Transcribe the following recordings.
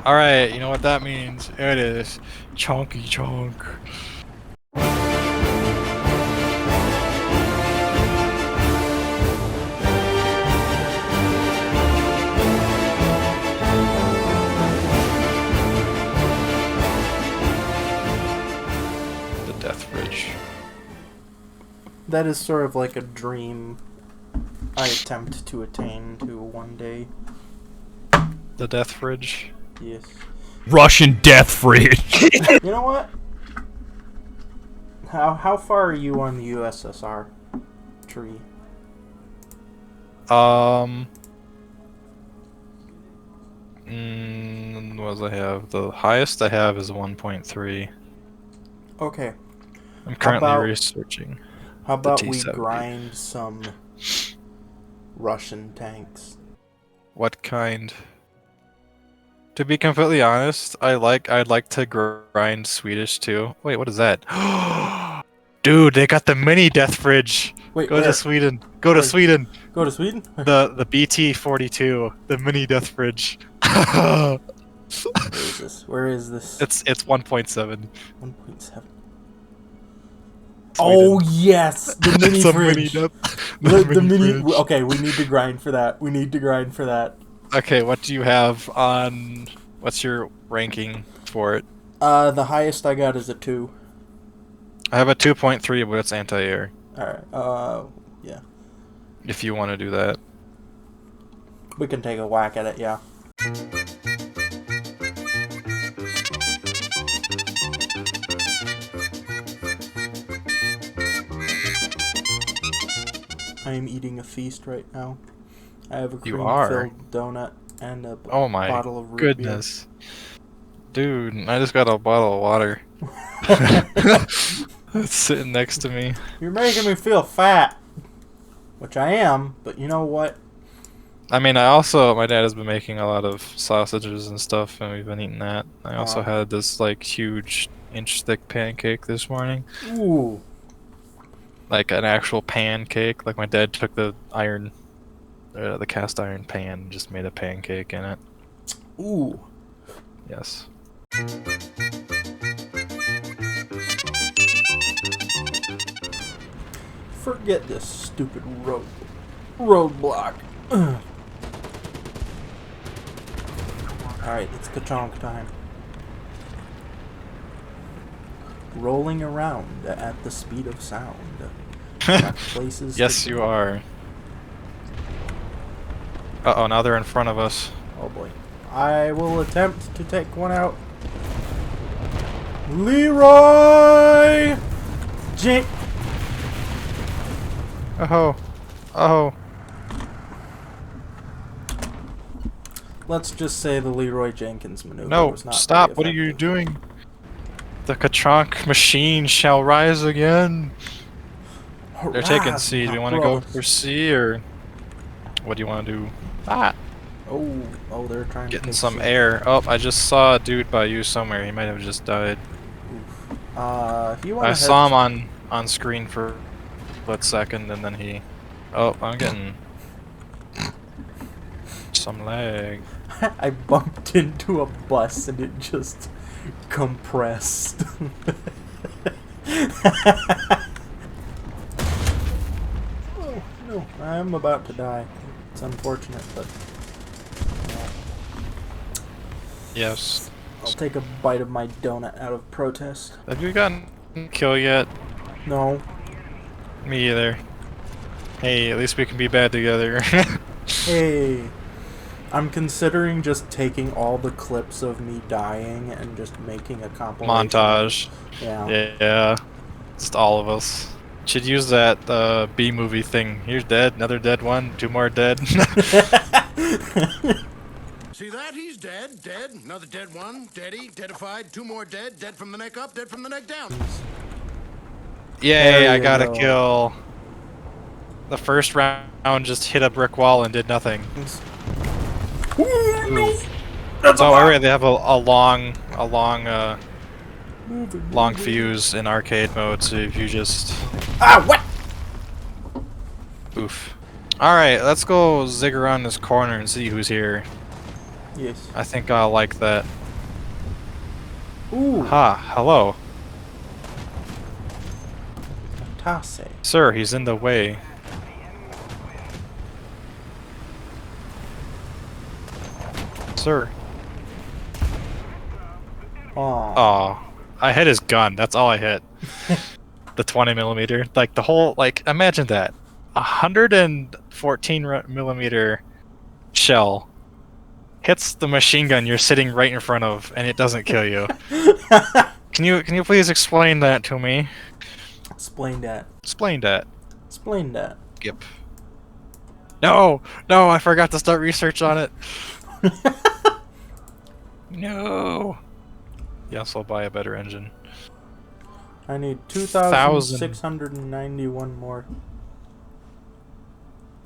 Alright, you know what that means? It is chunky chunk. The Death Bridge. That is sort of like a dream I attempt to attain to one day. The Death Bridge. Yes. Russian death fridge. You know what? How far are you on the USSR tree? What does I have? The highest I have is 1.3. Okay. I'm currently about- researching. How about we T-70. grind some Russian tanks? What kind? To be completely honest, I'd like to grind Swedish too. Wait, what is that? Dude, they got the mini Death Bridge. Wait, Go where? to Sweden. Go to Where? Sweden. Go to Sweden? The BT-42, the mini Death Bridge. Where is this? Where is this? It's 1.7. 1.7. Oh yes, the mini It's a fridge. The mini. fridge. Okay, we need to grind for that. We need to grind for that. Okay, what do you have on? What's your ranking for it? The highest I got is a 2. I have a 2.3, but it's anti-air. Alright, yeah. If you want to do that. We can take a whack at it, yeah. I am eating a feast right now. I have a You are? cream-filled donut and a Oh my bottle of root beer. goodness. Dude, I just got a bottle of water. It's sitting next to me. You're making me feel fat. Which I am, but you know what? I mean, my dad has been making a lot of sausages and stuff, and we've been eating that. I also had this, like, huge inch-thick pancake this morning. Ooh. Like, an actual pancake. Like, my dad took the cast iron pan and just made a pancake in it. Ooh. Yes. Forget this stupid roadblock. Alright, it's Kachonk time. Rolling around at the speed of sound. Got places Yes, to you go. are. Uh-oh, now they're in front of us. Oh boy. I will attempt to take one out. Leroy! Oh. Oh. Let's just say the Leroy Jenkins maneuver No, was not stop. very What are you effective. doing? The Kachonk machine shall rise again. They're taking Hurrah, C. Do my you want to go brothers. for C, or what do you want to do? Ah, Oh, they're trying to getting take some C. air. Oh, I just saw a dude by you somewhere. He might have just died. If you want I saw him on screen for a split second, and then he... Oh, I'm getting some lag. I bumped into a bus and it just compressed. Oh, no, I'm about to die. It's unfortunate, but Yes. I'll take a bite of my donut out of protest. Have you gotten a kill yet? No. Me either. Hey, at least we can be bad together. Hey, I'm considering just taking all the clips of me dying and just making a compilation. Montage. Yeah. Yeah. Just all of us. Should use that B-movie thing. Here's dead, another dead one, 2 more dead. See that? He's dead, dead. Another dead one, deady, deadified. 2 more dead, dead from the neck up, dead from the neck down. Yay, There I you got a go. kill. The first round just hit a brick wall and did nothing. Don't worry, they have a long fuse in arcade mode, so if you just... Ah, what? Oof. Alright, let's go zig around this corner and see who's here. Yes. I think I'll like that. Ooh. Ha, hello. Tase. Sir, he's in the way. Sir. Aw. Aw. I hit his gun, that's all I hit. The 20mm. Like, the whole, like, imagine that. 114mm shell hits the machine gun you're sitting right in front of, and it doesn't kill you. Can you please explain that to me? Explain that. Explain that. Explain that. Yep. No! No, I forgot to start research on it. No. Yes, I'll buy a better engine. I need 1,000. 2,691 more.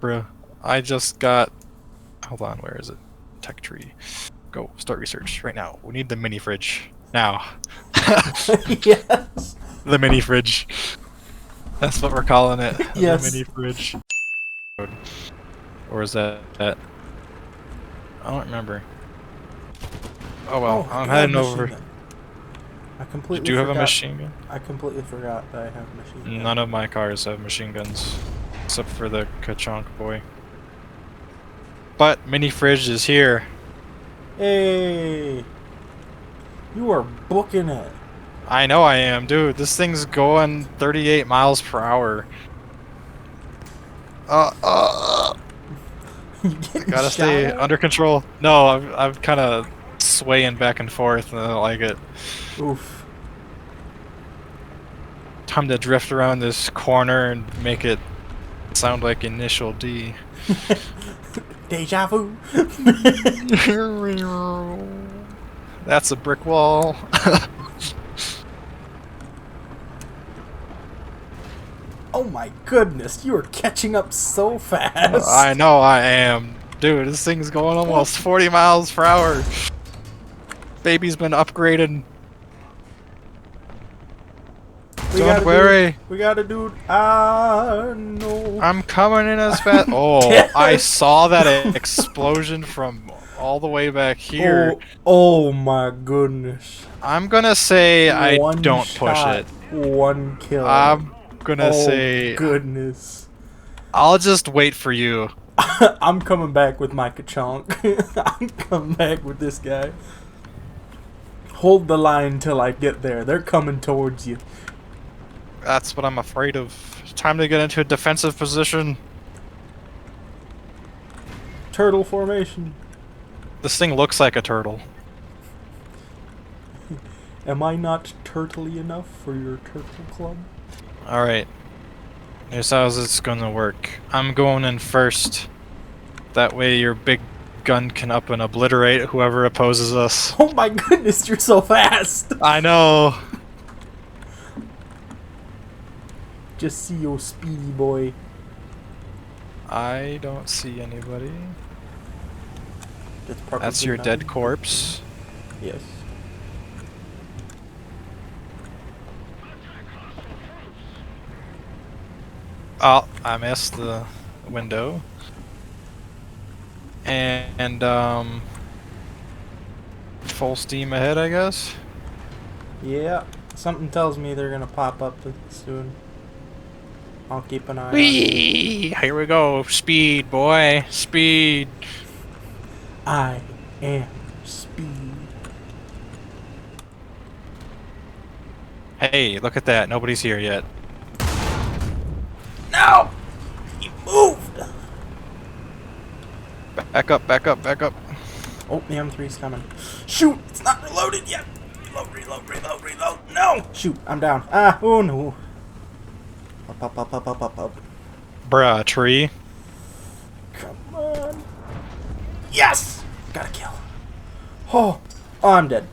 Bruh. I just got... Hold on, where is it? Tech tree. Go, start research right now. We need the mini fridge. Now. Yes. The mini fridge. That's what we're calling it. Yes. The mini fridge. Or is that... I don't remember. Oh well, I I'm got a heading machine over. gun. I completely Do you have forgot. a machine gun? I completely forgot that I have a machine gun. None of my cars have machine guns. Except for the Kachonk boy. But mini fridge is here. Hey! You are booking it. I know I am, dude. This thing's going 38 miles per hour. You getting Gotta shot stay at? under control. No, I'm kind of swaying back and forth, and I don't like it. Oof. Time to drift around this corner and make it sound like Initial D. Deja vu. That's a brick wall. Oh my goodness, you are catching up so fast. I know I am. Dude, this thing's going almost 40 miles per hour. Baby's been upgraded. Don't worry. We got a dude. I know. I'm coming in as fast. Oh, I saw that explosion from all the way back here. Oh my goodness. I'm gonna say I One don't shot, push it. One kill. I'm gonna say goodness. I'll just wait for you. I'm coming back with my Kachonk. I'm coming back with this guy. Hold the line till I get there. They're coming towards you. That's what I'm afraid of. It's time to get into a defensive position. Turtle formation. This thing looks like a turtle. Am I not turtly enough for your turtle club? Alright. Here's how it's gonna work. I'm going in first. That way your big gun can up and obliterate whoever opposes us. Oh my goodness, you're so fast! I know! Just see your speedy boy. I don't see anybody. That's probably That's your not dead him. corpse. Yes. Oh, I missed the window. And full steam ahead, I guess. Yeah. Something tells me they're gonna pop up soon. I'll keep an eye on it. Whee! Here we go. Speed, boy. Speed. I am speed. Hey, look at that. Nobody's here yet. No! He moved! Back up, back up, back up. Oh, the M3's coming. Shoot! It's not reloaded yet! Reload, reload, reload, reload! No! Shoot, I'm down. Ah, oh no. Up, up, up, up, up, up, up. Bruh, tree. Come on. Yes! Got a kill. Oh, I'm dead.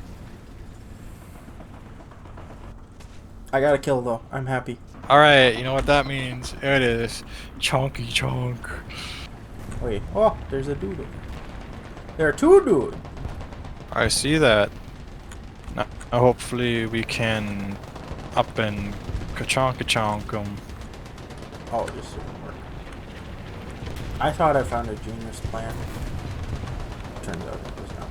I got a kill though. I'm happy. Alright, you know what that means? It is chonky chonk. Wait. Oh, there's a dude. There are two dudes. I see that. Now, hopefully we can up and ka-chonk them. Oh, this didn't work. I thought I found a genius plan. Turns out it was not.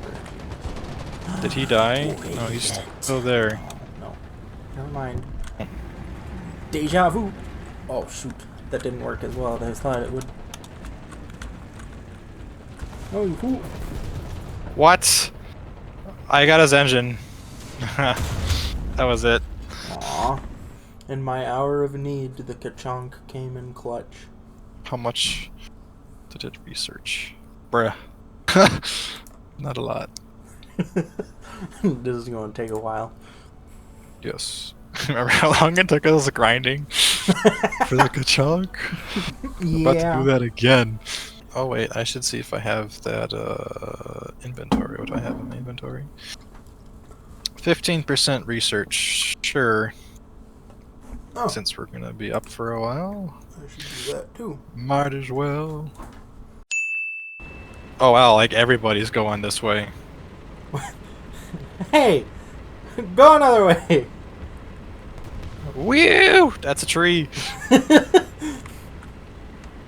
Did he die? Wait No, he's yet. still there. No. Never mind. Deja vu. Oh shoot. That didn't work as well as I thought it would. Oh, who? What? I got his engine. That was it. Aw. In my hour of need, the Kachonk came in clutch. How much did it research? Bruh. Not a lot. This is going to take a while. Yes. Remember how long it took us grinding for the Kachonk? Yeah. About to do that again. Oh wait, I should see if I have that inventory. What do I have in my inventory? 15% research. Sure. Oh. Since we're gonna be up for a while. I should do that too. Might as well. Oh wow, like everybody's going this way. Hey! Go another way! Whew! That's a tree.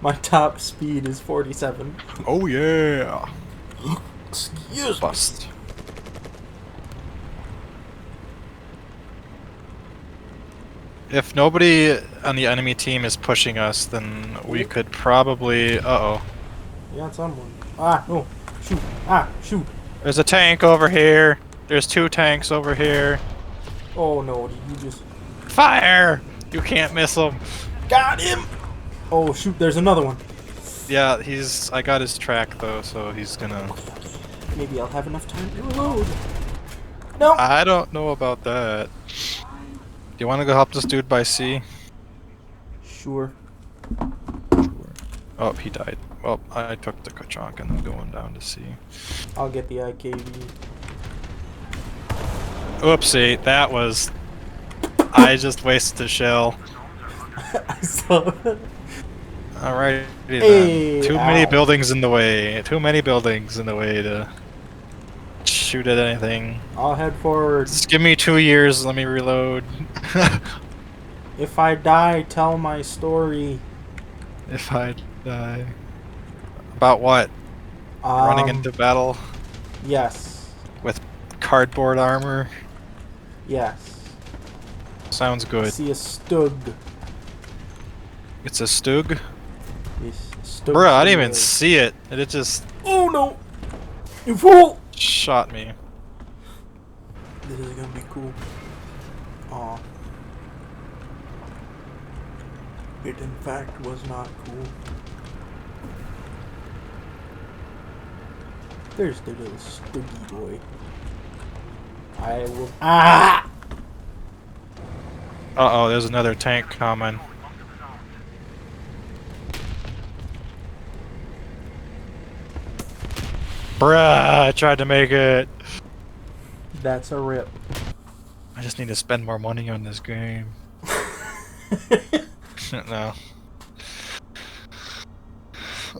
My top speed is 47. Oh yeah. Excuse me. Bust. If nobody on the enemy team is pushing us, then we could probably... Uh-oh. You got someone. Ah, no. Shoot. Ah, shoot. There's a tank over here. There's 2 tanks over here. Oh no, did you just... Fire! You can't miss them. Got him! Oh shoot, there's another one. Yeah, he's... I got his track though, so he's gonna... Maybe I'll have enough time to reload. No! I don't know about that. Do you want to go help this dude by sea? Sure. Oh, he died. Well, I took the Kachonk and I'm going down to sea. I'll get the IKV. Oopsie, that was... I just wasted a shell. I saw that. Alrighty Hey, then. Too many ow. buildings in the way. Too many buildings in the way to shoot at anything. I'll head forward. Just give me 2 years, let me reload. If I die, tell my story. If I die. About what? Running into battle Yes. with cardboard armor? Yes. Sounds I good. see a stug. It's a Stug? Yes, a stug. Bruh, I didn't even see it. It just Oh no! You fool! shot me. This is gonna be cool. Aw. It in fact was not cool. There's the little stuggy boy. I will. Ah! Uh-oh, there's another tank coming. Bruh, I tried to make it. That's a rip. I just need to spend more money on this game. No.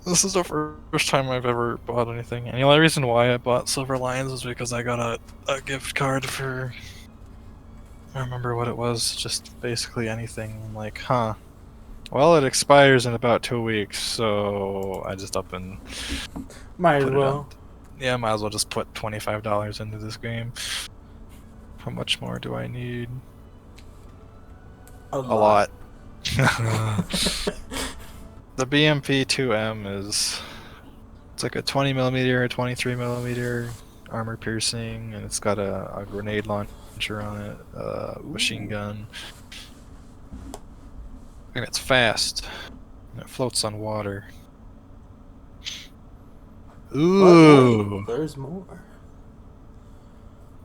This is the first time I've ever bought anything. And the only reason why I bought Silver Lions was because I got a gift card for... I don't remember what it was, just basically anything. I'm like, huh. Well, it expires in about 2 weeks, so I just up and Might as put it well. on. Yeah, might as well just put $25 into this game. How much more do I need? A A lot. The BMP-2M is... It's like a 20mm, 23mm armor piercing, and it's got a grenade launcher on it, machine gun. And it's fast. And it floats on water. Ooh! But there's more.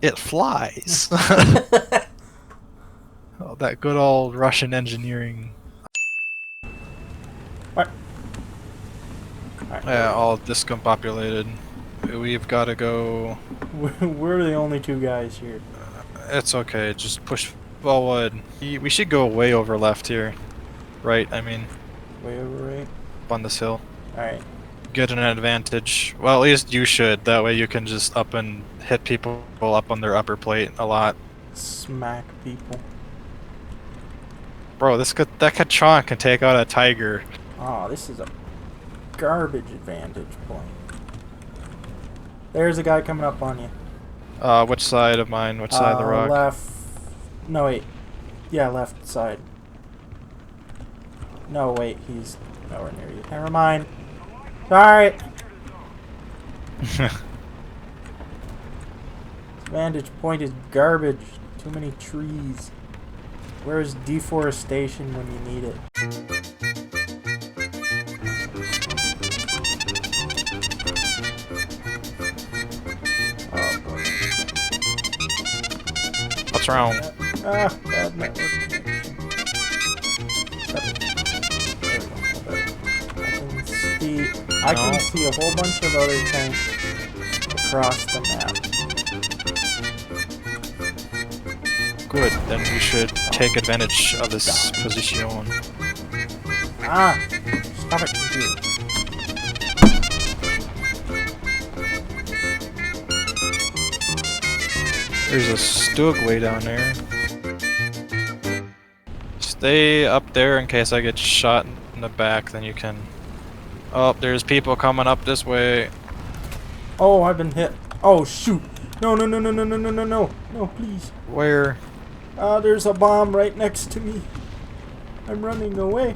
It flies! Oh, that good old Russian engineering. What? Alright. Yeah, all discombobulated. We've got to go... We're the only 2 guys here. It's okay, just push forward. We should go way over left here. Right, I mean, Way over right. up on this hill. Alright. Get an advantage. Well, at least you should. That way you can just up and hit people up on their upper plate a lot. Smack people. Bro, that Kachonk can take out a tiger. Oh, this is a garbage advantage point. There's a guy coming up on you. Which side of mine? Which side of the rock? Left. No, wait. Yeah, left side. No, wait. He's nowhere near you. Never mind. Sorry. Vantage point is garbage. Too many trees. Where's deforestation when you need it? Oh boy. What's wrong? Bad network connection. There we go. Better. I can see a whole bunch of other tanks across the map. Good, then we should take advantage of this position. Ah! Stop it, computer. There's a Stug way down there. Stay up there in case I get shot in the back, then you can... Oh, there's people coming up this way. Oh, I've been hit. Oh, shoot. No, no, no, no, no, no, no, no, no. No, please. Where? There's a bomb right next to me. I'm running away.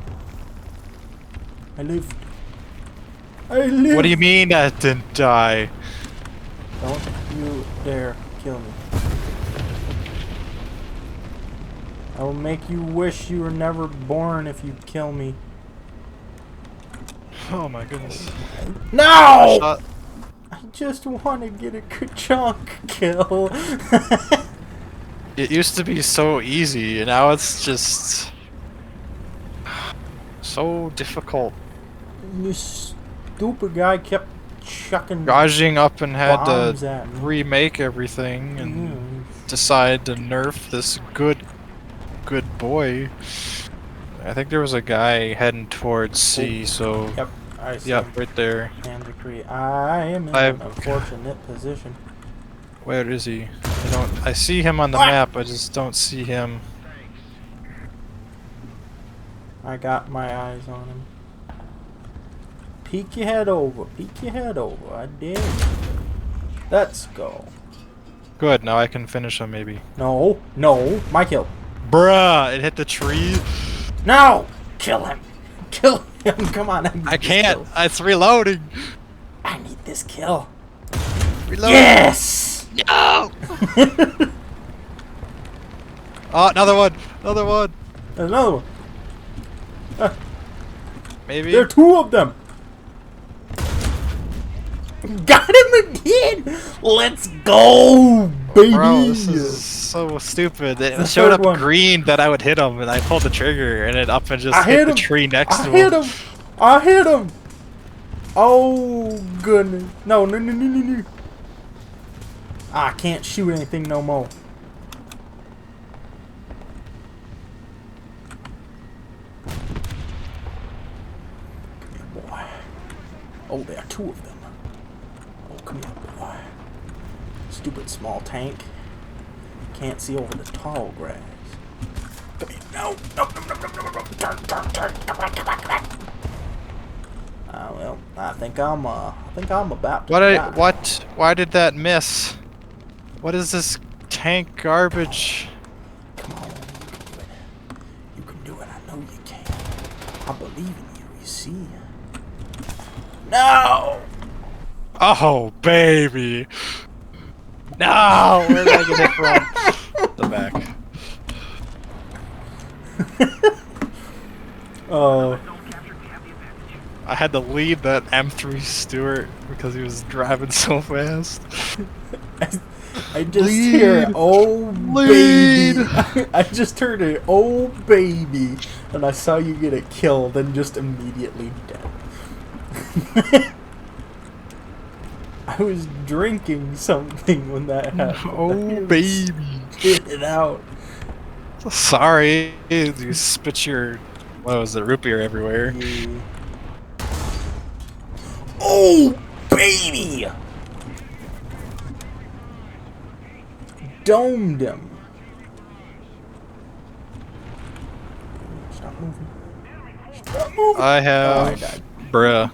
I lived. I lived. What do you mean that didn't die? Don't you dare kill me. I will make you wish you were never born if you kill me. Oh my goodness. No! Shot. I just want to get a chunk kill. It used to be so easy, and now it's just... so difficult. This stupid guy kept chucking Garaging up and had bombs to at me. remake everything and Mm. decide to nerf this good boy. I think there was a guy heading towards C, so... Yep, I see Yep, him. right there. And decree. I am in I've- an unfortunate position. Where is he? I see him on the map, I just don't see him. I got my eyes on him. Peek your head over. Peek your head over. I dare you. Let's go. Good, now I can finish him maybe. No. No. My kill. Bruh, it hit the tree. No! Kill him. Kill him. Come on. I can't. It's reloading. I need this kill. Reloading. Yes! No! Oh, another one. Another one. There's another one. Maybe. There are two of them. Got him again! Let's go, baby! Bro, this is so stupid. It The showed third up one. green that I would hit him, and I pulled the trigger, and it up and just I hit the him. tree next I to hit him. him! I hit him! Oh, goodness. No, no, no, no, no, no. I can't shoot anything no more. Come here, boy. Oh, there are two of them. Oh, come here, boy. Stupid small tank. Can't see over the tall grass. Come here. No, no, no, no, no, no, no. Turn, turn, turn. Come on, come on, come on. Well, I think I'm about to die. Why did that miss? What is this tank garbage? Come on, you can do it. I know you can. I believe in you. You see? No! Oh, baby. No! Where did I get it from? The back. I had to lead that M3 Stewart because he was driving so fast. I just Lead. hear, oh Lead. baby. I just heard it, oh baby. And I saw you get a kill, then just immediately dead. I was drinking something when that happened. Oh, baby. Get it out. Sorry, you spit your, what was it, root beer everywhere. Yeah. Oh, baby! Domed him. Stop moving. Stop moving. I Oh, I have, died. bruh.